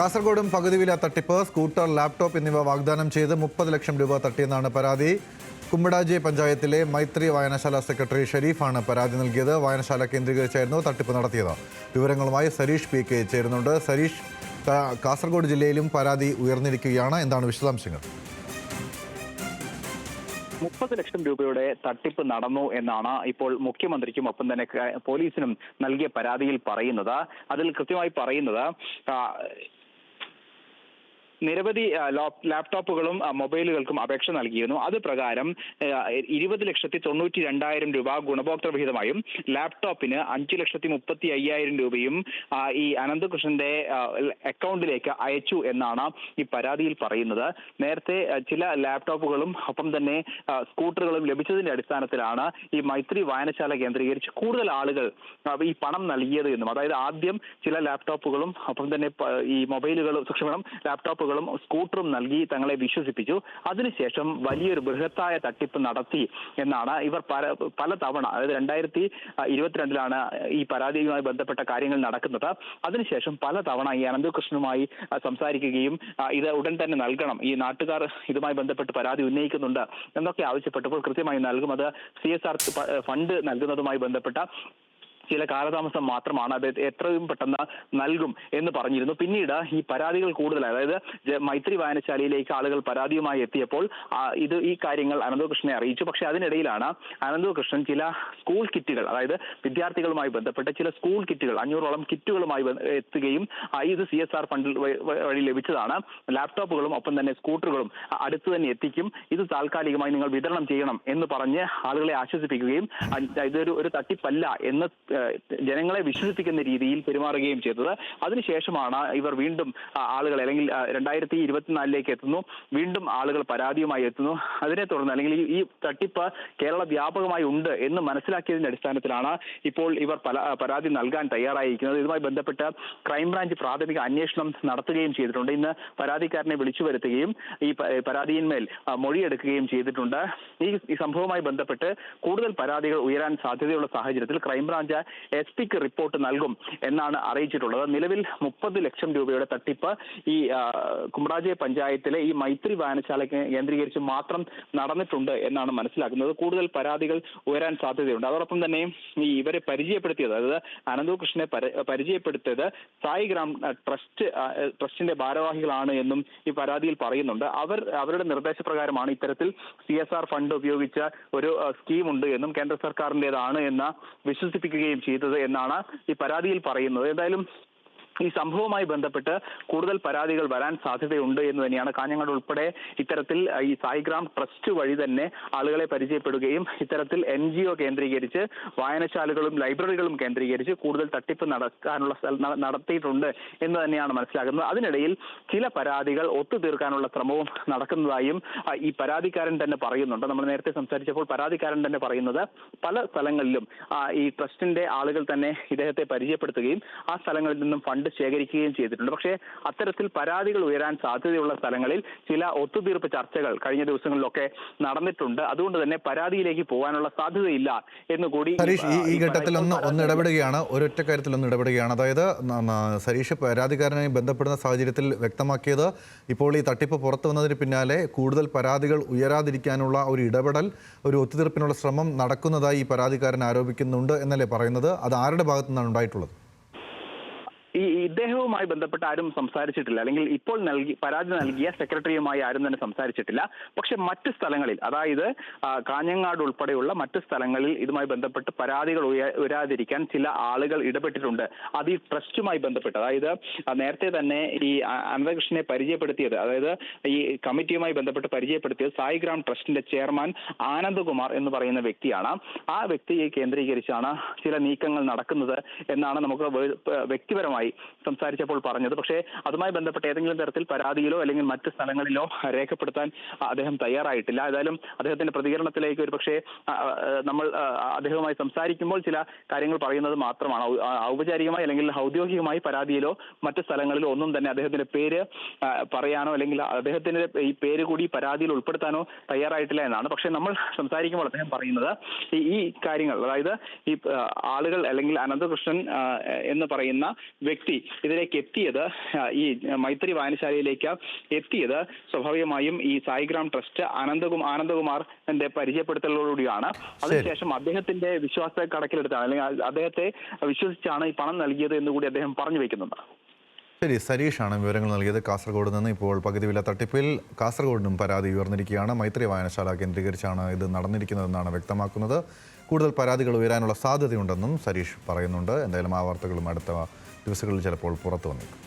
കാസർഗോഡും പകുതി വില തട്ടിപ്പ്, സ്കൂട്ടർ, ലാപ്ടോപ്പ് എന്നിവ വാഗ്ദാനം ചെയ്ത് 30 ലക്ഷം രൂപ തട്ടിയെന്നാണ് പരാതി. കുമ്പടാജി പഞ്ചായത്തിലെ മൈത്രി വായനശാല സെക്രട്ടറി ഷെരീഫാണ് പരാതി നൽകിയത്. വായനശാല കേന്ദ്രീകരിച്ചായിരുന്നു തട്ടിപ്പ് നടത്തിയത്. വിവരങ്ങളുമായി സരീഷ് PK ചേരുന്നുണ്ട്. സരീഷ്, കാസർഗോഡ് ജില്ലയിലും പരാതി ഉയർന്നിരിക്കുകയാണ്. എന്താണ് വിശദാംശങ്ങൾ? 30 ലക്ഷം രൂപയുടെ തട്ടിപ്പ് നടന്നു എന്നാണ് ഇപ്പോൾ മുഖ്യമന്ത്രിക്കും ഒപ്പം തന്നെ പോലീസിനും നൽകിയ പരാതിയിൽ പറയുന്നത്. അതിൽ കൃത്യമായി പറയുന്നത് നിരവധി ലാപ്ടോപ്പുകളും മൊബൈലുകൾക്കും അപേക്ഷ നൽകിയിരുന്നു. അത് പ്രകാരം 20,92,000 രൂപ ഗുണഭോക്തൃ വിഹിതമായും ലാപ്ടോപ്പിന് 5,35,000 രൂപയും ഈ അനന്തകൃഷ്ണന്റെ അക്കൗണ്ടിലേക്ക് അയച്ചു എന്നാണ് ഈ പരാതിയിൽ പറയുന്നത്. നേരത്തെ ചില ലാപ്ടോപ്പുകളും ഒപ്പം തന്നെ സ്കൂട്ടറുകളും ലഭിച്ചതിന്റെ അടിസ്ഥാനത്തിലാണ് ഈ മൈത്രി വായനശാല കേന്ദ്രീകരിച്ച് കൂടുതൽ ആളുകൾ ഈ പണം നൽകിയത് എന്നും, അതായത് ആദ്യം ചില ലാപ്ടോപ്പുകളും ഒപ്പം തന്നെ ഈ മൊബൈലുകളും ലാപ്ടോപ്പുകളും സ്കൂട്ടറും നൽകി തങ്ങളെ വിശ്വസിപ്പിച്ചു. അതിനുശേഷം വലിയൊരു ബൃഹത്തായ തട്ടിപ്പ് നടത്തി എന്നാണ് ഇവർ പല തവണ, അതായത് 2022 ഈ പരാതിയുമായി ബന്ധപ്പെട്ട കാര്യങ്ങൾ നടക്കുന്നത്. അതിനുശേഷം പല തവണ ഈ അനന്തകൃഷ്ണനുമായി സംസാരിക്കുകയും ഇത് ഉടൻ തന്നെ നൽകണം, ഈ നാട്ടുകാർ ഇതുമായി ബന്ധപ്പെട്ട് പരാതി ഉന്നയിക്കുന്നുണ്ട് എന്നൊക്കെ ആവശ്യപ്പെട്ടപ്പോൾ കൃത്യമായി നൽകും, അത് CSR ഫണ്ട് നൽകുന്നതുമായി ബന്ധപ്പെട്ട ചില കാലതാമസം മാത്രമാണ്, അത് എത്രയും പെട്ടെന്ന് നൽകും എന്ന് പറഞ്ഞിരുന്നു. പിന്നീട് ഈ പരാതികൾ കൂടുതലായി, അതായത് മൈത്രി വായനശാലയിലേക്ക് ആളുകൾ പരാതിയുമായി എത്തിയപ്പോൾ ഈ കാര്യങ്ങൾ അനന്തകൃഷ്ണനെ അറിയിച്ചു. പക്ഷെ അതിനിടയിലാണ് അനന്തകൃഷ്ണൻ ചില സ്കൂൾ കിറ്റുകൾ, അതായത് വിദ്യാർത്ഥികളുമായി ബന്ധപ്പെട്ട ചില സ്കൂൾ കിറ്റുകൾ 500ഓളം കിറ്റുകളുമായി എത്തുകയും ഇത് CSR ഫണ്ടിൽ വഴി ലഭിച്ചതാണ്, ലാപ്ടോപ്പുകളും ഒപ്പം തന്നെ സ്കൂട്ടറുകളും അടുത്ത് തന്നെ എത്തിക്കും, ഇത് താൽക്കാലികമായി നിങ്ങൾ വിതരണം ചെയ്യണം എന്ന് പറഞ്ഞ് ആളുകളെ ആശ്വസിപ്പിക്കുകയും ഇതൊരു തട്ടിപ്പല്ല എന്ന് ജനങ്ങളെ വിശ്വസിപ്പിക്കുന്ന രീതിയിൽ പെരുമാറുകയും ചെയ്തത്. അതിനുശേഷമാണ് ഇവർ വീണ്ടും ആളുകൾ, അല്ലെങ്കിൽ 2024 എത്തുന്നു, വീണ്ടും ആളുകൾ പരാതിയുമായി എത്തുന്നു. അതിനെ തുടർന്ന്, അല്ലെങ്കിൽ ഈ തട്ടിപ്പ് കേരള വ്യാപകമായി ഉണ്ട് എന്ന് മനസ്സിലാക്കിയതിന്റെ അടിസ്ഥാനത്തിലാണ് ഇപ്പോൾ ഇവർ പരാതി നൽകാൻ തയ്യാറായിരിക്കുന്നത്. ഇതുമായി ബന്ധപ്പെട്ട് ക്രൈംബ്രാഞ്ച് പ്രാഥമിക അന്വേഷണം നടത്തുകയും ചെയ്തിട്ടുണ്ട്. ഇന്ന് പരാതിക്കാരനെ വിളിച്ചു വരുത്തുകയും ഈ പരാതിയിന്മേൽ മൊഴിയെടുക്കുകയും ചെയ്തിട്ടുണ്ട്. ഈ സംഭവവുമായി ബന്ധപ്പെട്ട് കൂടുതൽ പരാതികൾ ഉയരാൻ സാധ്യതയുള്ള സാഹചര്യത്തിൽ ക്രൈംബ്രാഞ്ച് SP-ക്ക് റിപ്പോർട്ട് നൽകും എന്നാണ് അറിയിച്ചിട്ടുള്ളത്. നിലവിൽ 30 ലക്ഷം രൂപയുടെ തട്ടിപ്പ് ഈ കുമ്പടാജി പഞ്ചായത്തിലെ ഈ മൈത്രി വായനശാല കേന്ദ്രീകരിച്ച് മാത്രം നടന്നിട്ടുണ്ട് എന്നാണ് മനസ്സിലാക്കുന്നത്. കൂടുതൽ പരാതികൾ ഉയരാൻ സാധ്യതയുണ്ട്. അതോടൊപ്പം തന്നെ ഇവരെ പരിചയപ്പെടുത്തിയത്, അതായത് അനന്തകൃഷ്ണനെ പരിചയപ്പെടുത്തിയത് സായിഗ്രാം ട്രസ്റ്റിന്റെ ഭാരവാഹികളാണ് എന്നും ഈ പരാതിയിൽ പറയുന്നുണ്ട്. അവരുടെ നിർദ്ദേശപ്രകാരമാണ് ഇത്തരത്തിൽ CSR ഫണ്ട് ഉപയോഗിച്ച ഒരു സ്കീമുണ്ട് എന്നും കേന്ദ്ര സർക്കാരിൻ്റെതാണ് എന്ന് വിശ്വസിപ്പിക്കുകയും ചെയ്തത് എന്നാണ് ഈ പരാതിയിൽ പറയുന്നത്. എന്തായാലും ഈ സംഭവവുമായി ബന്ധപ്പെട്ട് കൂടുതൽ പരാതികൾ വരാൻ സാധ്യതയുണ്ട് എന്ന് തന്നെയാണ്. കാഞ്ഞങ്ങാട് ഉൾപ്പെടെ ഇത്തരത്തിൽ ഈ സായിഗ്രാം ട്രസ്റ്റ് വഴി തന്നെ ആളുകളെ പരിചയപ്പെടുകയും ഇത്തരത്തിൽ NGO കേന്ദ്രീകരിച്ച് വായനശാലകളും ലൈബ്രറികളും കേന്ദ്രീകരിച്ച് കൂടുതൽ തട്ടിപ്പ് നടത്തിയിട്ടുണ്ട് എന്ന് തന്നെയാണ് മനസ്സിലാക്കുന്നത്. അതിനിടയിൽ ചില പരാതികൾ ഒത്തുതീർക്കാനുള്ള ശ്രമവും നടക്കുന്നതായും ഈ പരാതിക്കാരൻ തന്നെ പറയുന്നുണ്ട്. നമ്മൾ നേരത്തെ സംസാരിച്ചപ്പോൾ പരാതിക്കാരൻ തന്നെ പറയുന്നത് പല സ്ഥലങ്ങളിലും ഈ ട്രസ്റ്റിന്റെ ആളുകൾ തന്നെ ഇദ്ദേഹത്തെ പരിചയപ്പെടുത്തുകയും ആ സ്ഥലങ്ങളിൽ നിന്നും ഫണ്ട് ശേഖരിക്കുകയും ചെയ്തിട്ടുണ്ട്. പക്ഷേ അത്തരത്തിൽ പരാതികൾ ഉയരാൻ സാധ്യതയുള്ള സ്ഥലങ്ങളിൽ ചില ഒത്തുതീർപ്പ് ചർച്ചകൾ കഴിഞ്ഞ ദിവസങ്ങളിലൊക്കെ നടന്നിട്ടുണ്ട്. അതുകൊണ്ട് തന്നെ പരാതിയിലേക്ക് പോകാനുള്ള സാധ്യതയില്ല എന്നുകൂടി സരീഷ് ഈ ഘട്ടത്തിൽ ഒന്ന് ഇടപെടുകയാണ്. ഒരൊറ്റ കാര്യത്തിൽ ഒന്ന് ഇടപെടുകയാണ്. അതായത് സരീഷ് പരാതിക്കാരനായി ബന്ധപ്പെടുന്ന സാഹചര്യത്തിൽ വ്യക്തമാക്കിയത്, ഇപ്പോൾ ഈ തട്ടിപ്പ് പുറത്തു വന്നതിന് പിന്നാലെ കൂടുതൽ പരാതികൾ ഉയരാതിരിക്കാനുള്ള ഒരു ഇടപെടൽ, ഒരു ഒത്തുതീർപ്പിനുള്ള ശ്രമം നടക്കുന്നതായി ഈ പരാതിക്കാരൻ ആരോപിക്കുന്നുണ്ട് എന്നല്ലേ പറയുന്നത്? അത് ആരുടെ ഭാഗത്തു നിന്നാണ് ഉണ്ടായിട്ടുള്ളത്? ഇദ്ദേഹവുമായി ബന്ധപ്പെട്ട് ആരും സംസാരിച്ചിട്ടില്ല, അല്ലെങ്കിൽ ഇപ്പോൾ പരാതി നൽകിയ സെക്രട്ടറിയുമായി ആരും തന്നെ സംസാരിച്ചിട്ടില്ല. പക്ഷെ മറ്റ് സ്ഥലങ്ങളിൽ, അതായത് കാഞ്ഞങ്ങാട് ഉൾപ്പെടെയുള്ള മറ്റ് സ്ഥലങ്ങളിൽ ഇതുമായി ബന്ധപ്പെട്ട് പരാതികൾ ഉയരാതിരിക്കാൻ ചില ആളുകൾ ഇടപെട്ടിട്ടുണ്ട്. അത് ഈ ട്രസ്റ്റുമായി ബന്ധപ്പെട്ട്, അതായത് നേരത്തെ തന്നെ ഈ അനന്തകൃഷ്ണനെ പരിചയപ്പെടുത്തിയത്, അതായത് ഈ കമ്മിറ്റിയുമായി ബന്ധപ്പെട്ട് പരിചയപ്പെടുത്തിയത് സായിഗ്രാം ട്രസ്റ്റിന്റെ ചെയർമാൻ ആനന്ദകുമാർ എന്ന് പറയുന്ന വ്യക്തിയാണ്. ആ വ്യക്തിയെ കേന്ദ്രീകരിച്ചാണ് ചില നീക്കങ്ങൾ നടക്കുന്നത് എന്നാണ് നമുക്ക് വ്യക്തിപരമായി സംസാരിച്ചപ്പോൾ പറഞ്ഞത്. പക്ഷേ അതുമായി ബന്ധപ്പെട്ട് ഏതെങ്കിലും തരത്തിൽ പരാതിയിലോ അല്ലെങ്കിൽ മറ്റ് സ്ഥലങ്ങളിലോ രേഖപ്പെടുത്താൻ അദ്ദേഹം തയ്യാറായിട്ടില്ല. ഏതായാലും അദ്ദേഹത്തിന്റെ പ്രതികരണത്തിലേക്ക് ഒരു പക്ഷേ നമ്മൾ അദ്ദേഹവുമായി സംസാരിക്കുമ്പോൾ ചില കാര്യങ്ങൾ പറയുന്നത് മാത്രമാണ്. ഔപചാരികമായി അല്ലെങ്കിൽ ഔദ്യോഗികമായി പരാതിയിലോ മറ്റ് സ്ഥലങ്ങളിലോ ഒന്നും തന്നെ അദ്ദേഹത്തിന്റെ പേര് പറയാനോ അല്ലെങ്കിൽ അദ്ദേഹത്തിന്റെ ഈ പേര് കൂടി പരാതിയിൽ ഉൾപ്പെടുത്താനോ തയ്യാറായിട്ടില്ല എന്നാണ്. പക്ഷെ നമ്മൾ സംസാരിക്കുമ്പോൾ അദ്ദേഹം പറയുന്നത് ഈ കാര്യങ്ങൾ, അതായത് ഈ ആളുകൾ അല്ലെങ്കിൽ അനന്തകൃഷ്ണൻ എന്ന് പറയുന്ന വ്യക്തി ഇതിലേക്ക് എത്തിയത്, ഈ മൈത്രി വായനശാലയിലേക്ക് എത്തിയത് സ്വാഭാവികമായും ഈ സായിഗ്രാം ട്രസ്റ്റ് ആനന്ദകുമാറിന്റെ പരിചയപ്പെടുത്തലോടുകൂടിയാണ്. അതിനുശേഷം അദ്ദേഹത്തിന്റെ വിശ്വാസത്തെ കണക്കിലെടുത്താണ്, അല്ലെങ്കിൽ അദ്ദേഹത്തെ വിശ്വസിച്ചാണ് ഈ പണം നൽകിയത് എന്നുകൂടി അദ്ദേഹം പറഞ്ഞു വെക്കുന്നുണ്ട്. ശരി, സരീഷാണ് വിവരങ്ങൾ നൽകിയത് കാസർഗോഡ് നിന്ന്. ഇപ്പോൾ പകുതി വില തട്ടിപ്പിൽ കാസർഗോഡിനും പരാതി ഉയർന്നിരിക്കുകയാണ്. മൈത്രി വായനശാല കേന്ദ്രീകരിച്ചാണ് ഇത് നടന്നിരിക്കുന്നതെന്നാണ് വ്യക്തമാക്കുന്നത്. കൂടുതൽ പരാതികൾ ഉയരാനുള്ള സാധ്യതയുണ്ടെന്നും സരീഷ് പറയുന്നുണ്ട്. എന്തായാലും ആ വാർത്തകളും അടുത്ത ദിവസങ്ങളിൽ ചിലപ്പോൾ പുറത്തു വന്നേക്കും.